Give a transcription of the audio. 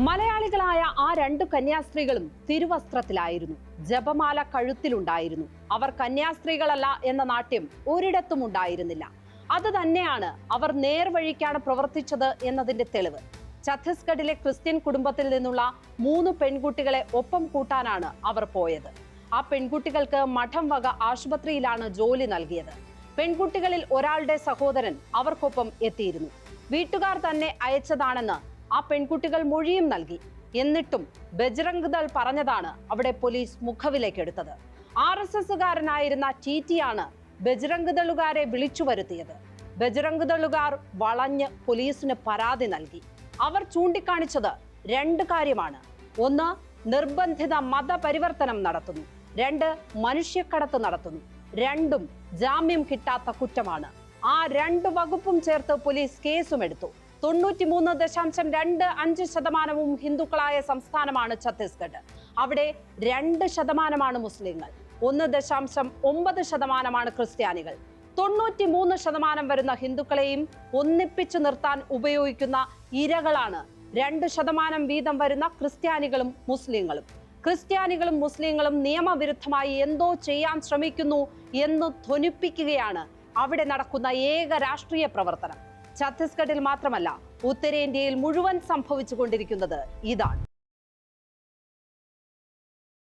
മലയാളികളായ ആ രണ്ടു കന്യാസ്ത്രീകളും തിരുവസ്ത്രത്തിലായിരുന്നു. ജപമാല കഴുത്തിലുണ്ടായിരുന്നു. അവർ കന്യാസ്ത്രീകളല്ല എന്ന നാട്യം ഒരിടത്തും ഉണ്ടായിരുന്നില്ല. അത് തന്നെയാണ് അവർ നേർവഴിക്കാണ് പ്രവർത്തിച്ചത് എന്നതിന്റെ തെളിവ്. ഛത്തീസ്ഗഡിലെ ക്രിസ്ത്യൻ കുടുംബത്തിൽ നിന്നുള്ള 3 പെൺകുട്ടികളെ ഒപ്പം കൂട്ടാനാണ് അവർ പോയത്. ആ പെൺകുട്ടികൾക്ക് മഠം വക ആശുപത്രിയിലാണ് ജോലി നൽകിയത്. പെൺകുട്ടികളിൽ ഒരാളുടെ സഹോദരൻ അവർക്കൊപ്പം എത്തിയിരുന്നു. വീട്ടുകാർ തന്നെ അയച്ചതാണെന്ന് ആ പെൺകുട്ടികൾ മൊഴിയും നൽകി. എന്നിട്ടും ബജ്രംഗ് ദൾ പറഞ്ഞതാണ് അവിടെ പോലീസ് മുഖവിലേക്കെടുത്തത്. RSSകാരനായിരുന്ന ടിറ്റിയാണ് ബജ്രംഗ് ദളുകാരെ വിളിച്ചു വരുത്തിയത്. ബജ്രംഗ് ദളുകാർ വളഞ്ഞ് പോലീസിന് പരാതി നൽകി. അവർ ചൂണ്ടിക്കാണിച്ചത് 2 കാര്യമാണ്. 1, നിർബന്ധിത മതപരിവർത്തനം നടത്തുന്നു. 2, മനുഷ്യക്കടത്ത് നടത്തുന്നു. രണ്ടും ജാമ്യം കിട്ടാത്ത കുറ്റമാണ്. ആ 2 വകുപ്പും ചേർത്ത് പോലീസ് കേസും എടുത്തു. 93.25% ഹിന്ദുക്കളായ സംസ്ഥാനമാണ് ഛത്തീസ്ഗഡ്. അവിടെ 2% മുസ്ലിങ്ങൾ, 1.9% ക്രിസ്ത്യാനികൾ. 93% വരുന്ന ഹിന്ദുക്കളെയും ഒന്നിപ്പിച്ചു നിർത്താൻ ഉപയോഗിക്കുന്ന ഇരകളാണ് 2% വീതം വരുന്ന ക്രിസ്ത്യാനികളും മുസ്ലിങ്ങളും. ക്രിസ്ത്യാനികളും മുസ്ലിങ്ങളും നിയമവിരുദ്ധമായി എന്തോ ചെയ്യാൻ ശ്രമിക്കുന്നു എന്ന് ധ്വനിപ്പിക്കുകയാണ് അവിടെ നടക്കുന്ന ഏക രാഷ്ട്രീയ പ്രവർത്തനം. ഛത്തീസ്ഗഡിൽ മാത്രമല്ല, ഉത്തരേന്ത്യയിൽ മുഴുവൻ സംഭവിച്ചുകൊണ്ടിരിക്കുന്നത് ഇതാണ്.